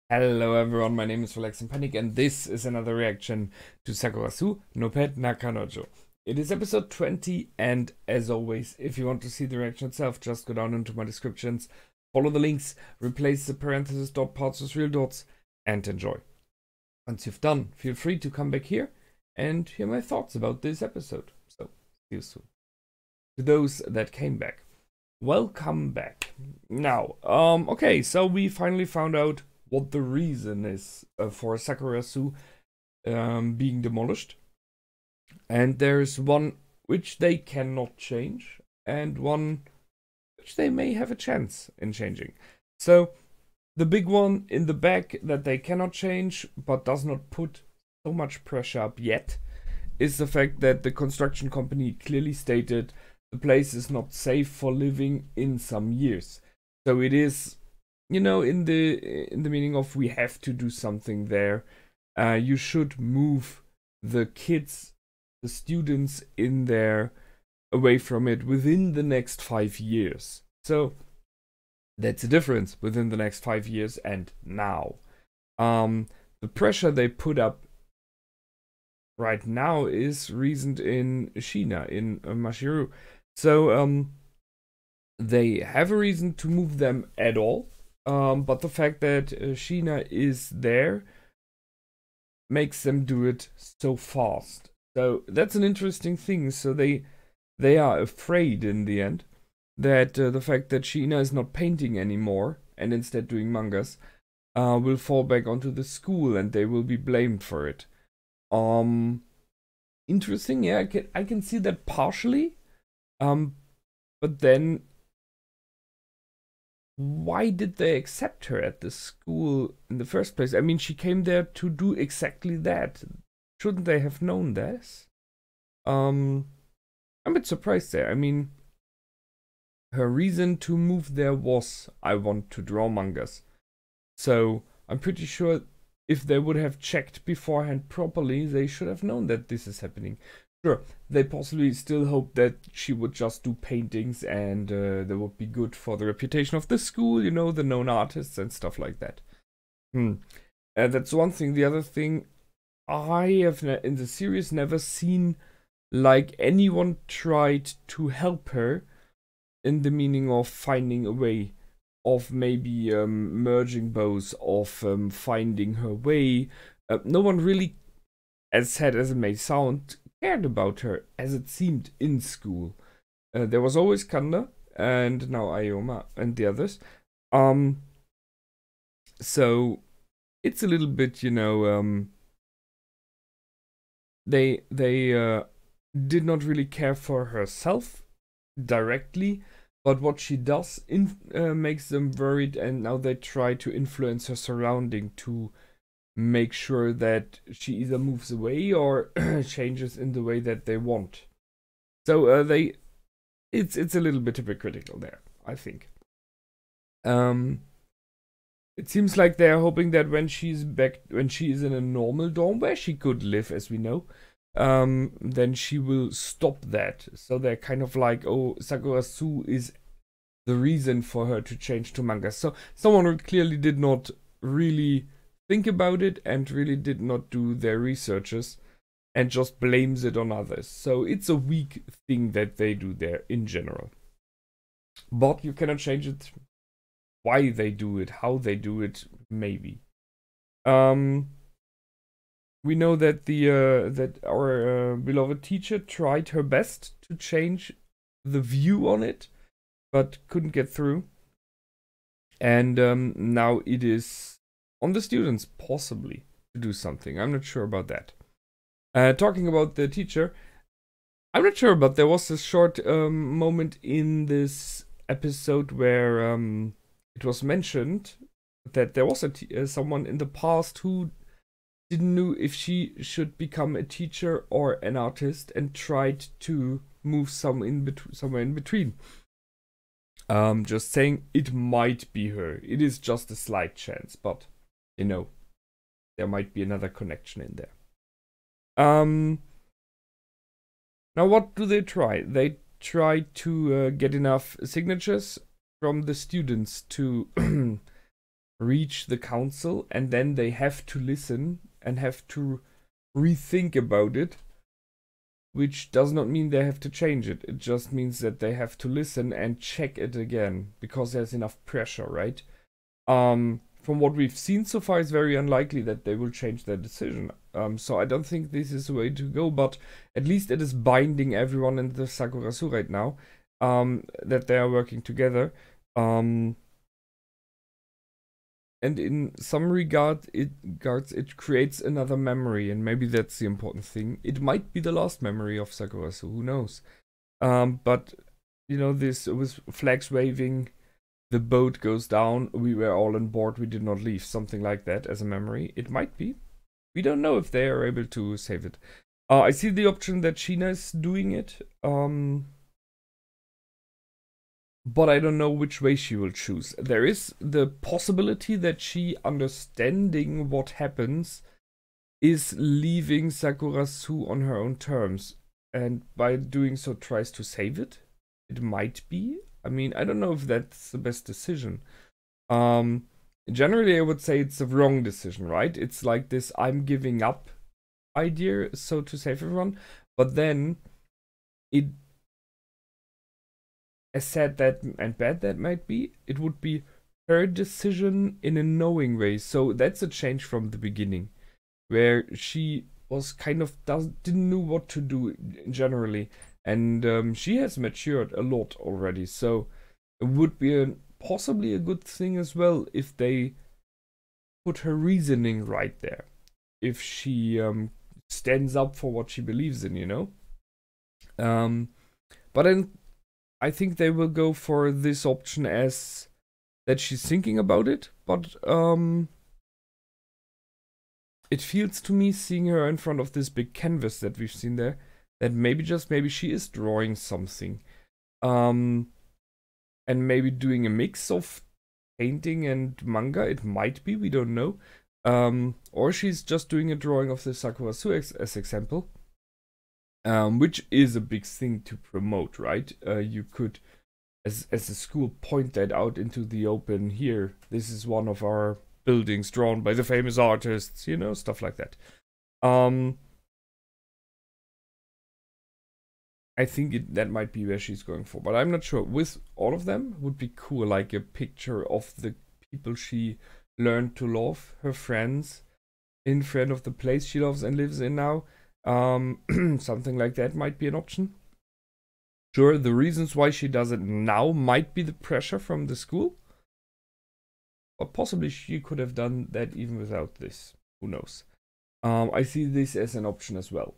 Hello everyone, my name is Relax and Panic and this is another reaction to Sakurasou no Pet na Kanojo. It is episode 20 and as always, if you want to see the reaction itself, just go down into my descriptions, follow the links, replace the parentheses dot parts with real dots and enjoy. Once you've done, feel free to come back here and hear my thoughts about this episode. So, see you soon. To those that came back, welcome back. Now, okay, so we finally found out what the reason is for Sakurasou being demolished. And there's one which they cannot change, and one which they may have a chance in changing. So, the big one in the back that they cannot change, but does not put so much pressure up yet, is the fact that the construction company clearly stated the place is not safe for living in some years. So it is, you know, in the meaning of we have to do something there. You should move the kids, the students in there away from it within the next 5 years. So that's the difference within the next 5 years and now. The pressure they put up right now is reasoned in Shiina, in Mashiru. So they have a reason to move them at all. But the fact that Shiina is there makes them do it so fast. So that's an interesting thing. So they are afraid in the end that the fact that Shiina is not painting anymore and instead doing mangas will fall back onto the school and they will be blamed for it. Interesting. Yeah, I can see that partially. But then, why did they accept her at the school in the first place? I mean, she came there to do exactly that. Shouldn't they have known this? I'm a bit surprised there. I mean, her reason to move there was, I want to draw mangas. So, I'm pretty sure if they would have checked beforehand properly, they should have known that this is happening. Sure, they possibly still hope that she would just do paintings and that would be good for the reputation of the school, you know, the known artists and stuff like that. That's one thing. The other thing, I have in the series never seen like anyone tried to help her in the meaning of finding a way of maybe merging both, of finding her way. No one really, as sad as it may sound, cared about her as it seemed in school. There was always Kanda and now Ayoma and the others. So it's a little bit, you know, they did not really care for herself directly, but what she does makes them worried, and now they try to influence her surrounding to make sure that she either moves away or changes in the way that they want. So it's a little bit hypocritical there, I think. It seems like they're hoping that when she's back, when she is in a normal dorm where she could live, as we know, then she will stop that. So they're kind of like, oh, Sakurasou is the reason for her to change to manga. So someone who clearly did not really think about it and really did not do their researches and just blames it on others. So it's a weak thing that they do there in general. But you cannot change it. Why they do it, how they do it, maybe. We know that that our beloved teacher tried her best to change the view on it, but couldn't get through. And now it is on the students, possibly, to do something. I'm not sure about that. Talking about the teacher, I'm not sure, but there was this short moment in this episode where it was mentioned that there was someone in the past who didn't know if she should become a teacher or an artist and tried to move somewhere in between. Just saying, it might be her. It is just a slight chance, but you know, there might be another connection in there. Now what do they try? They try to get enough signatures from the students to reach the council, and then they have to listen and have to rethink about it, which does not mean they have to change it. It just means that they have to listen and check it again, because there's enough pressure, right? From what we've seen so far, it's very unlikely that they will change their decision. So I don't think this is the way to go, but at least it is binding everyone in the Sakurasou right now, that they are working together. And in some regards, it creates another memory, and maybe that's the important thing. It might be the last memory of Sakurasou, who knows? But, you know, this with flags waving, the boat goes down, we were all on board, we did not leave, something like that as a memory. It might be. We don't know if they are able to save it. I see the option that Shiina is doing it, but I don't know which way she will choose. There is the possibility that she, understanding what happens, is leaving Sakurasou on her own terms, and by doing so tries to save it. It might be. I mean, I don't know if that's the best decision. Generally, I would say it's the wrong decision, right? It's like this I'm giving up idea, so to save everyone. But then, it, as sad that and bad that might be, it would be her decision in a knowing way. So that's a change from the beginning, where she was kind of didn't know what to do generally. And she has matured a lot already, so it would be possibly a good thing as well if they put her reasoning right there. If she stands up for what she believes in, you know? But then I think they will go for this option as that she's thinking about it, but it feels to me, seeing her in front of this big canvas that we've seen there, that maybe, just maybe, she is drawing something. And maybe doing a mix of painting and manga. It might be, we don't know. Or she's just doing a drawing of the Sakurasou as example. Which is a big thing to promote, right? You could, as a school, point that out into the open. Here, this is one of our buildings drawn by the famous artists, you know, stuff like that. I think that might be where she's going for, but I'm not sure. With all of them, would be cool, like a picture of the people she learned to love, her friends, in front of the place she loves and lives in now. Something like that might be an option. Sure, the reasons why she does it now might be the pressure from the school, but possibly she could have done that even without this. Who knows? I see this as an option as well.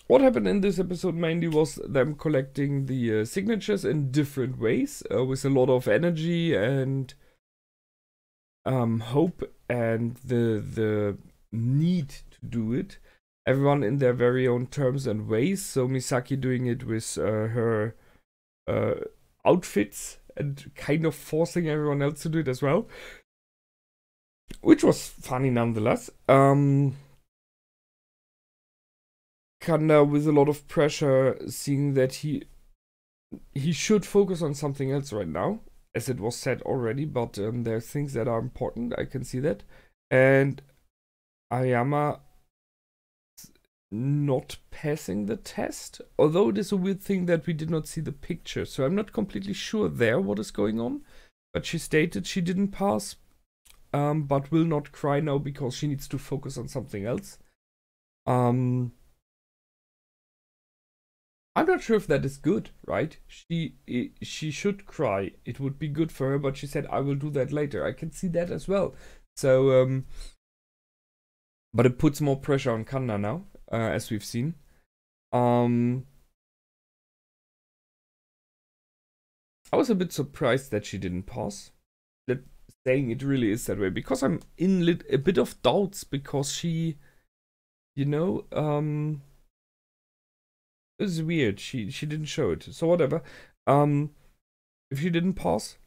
What happened in this episode mainly was them collecting the signatures in different ways, with a lot of energy and hope and the need to do it. Everyone in their very own terms and ways. So Misaki doing it with her outfits and kind of forcing everyone else to do it as well, which was funny nonetheless. Kanda with a lot of pressure, seeing that he should focus on something else right now, as it was said already, but there are things that are important, I can see that. And Ayama not passing the test, although it is a weird thing that we did not see the picture, so I'm not completely sure there what is going on. But she stated she didn't pass, but will not cry now because she needs to focus on something else. I'm not sure if that is good, right? She should cry. It would be good for her, but she said, I will do that later. I can see that as well. So, but it puts more pressure on Kanda now, as we've seen. I was a bit surprised that she didn't pass. That saying it really is that way, because I'm in a bit of doubts, because she, you know, it was weird. She didn't show it. So whatever. If she didn't pass,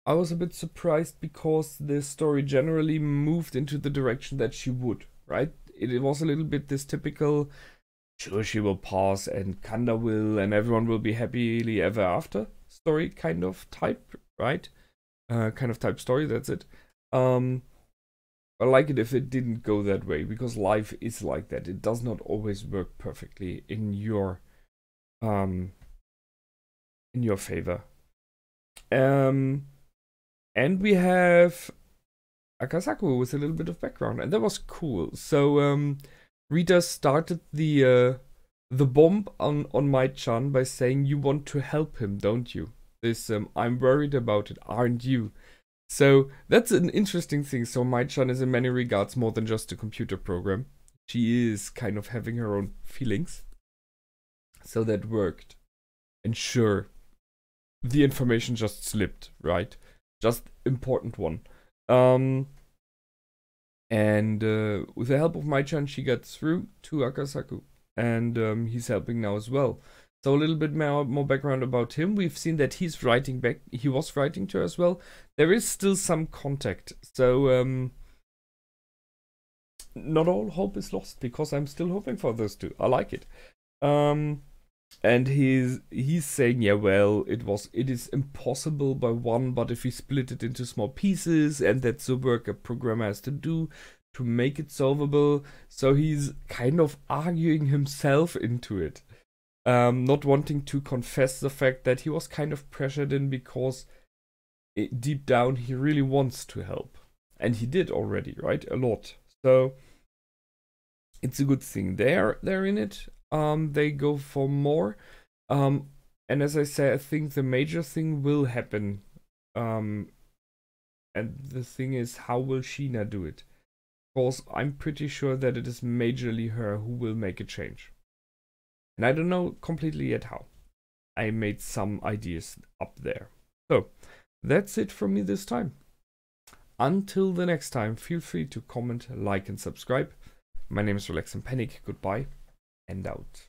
I was a bit surprised because the story generally moved into the direction that she would, right? It was a little bit this typical sure, she will pass and Kanda will and everyone will be happily ever after story kind of type, right? Kind of type story, that's it. I like it if it didn't go that way, because life is like that. It does not always work perfectly in your favor. And we have Akasaku with a little bit of background, and that was cool. So Rita started the bomb on Mai-chan by saying, "You want to help him, don't you? This I'm worried about it, aren't you?" So that's an interesting thing. So Mai-chan is in many regards more than just a computer program. She is kind of having her own feelings. So that worked. And sure, the information just slipped, right? Just important one. And with the help of Mai-chan, she got through to Akasaku. And he's helping now as well. So a little bit more background about him. We've seen that he's writing back. He was writing to her as well. There is still some contact. So not all hope is lost, because I'm still hoping for those two. I like it. And he's saying, yeah, well, it is impossible by one, but if we split it into small pieces, and that's the work a programmer has to do to make it solvable. So he's kind of arguing himself into it. Not wanting to confess the fact that he was kind of pressured in, because deep down he really wants to help. And he did already, right? A lot. So it's a good thing. They're in it. They go for more. And as I say, I think the major thing will happen. And the thing is, how will Shiina do it? Because I'm pretty sure that it is majorly her who will make a change. And I don't know completely yet how. I made some ideas up there. So, that's it from me this time. Until the next time, feel free to comment, like, and subscribe. My name is Relax and Panic. Goodbye, and out.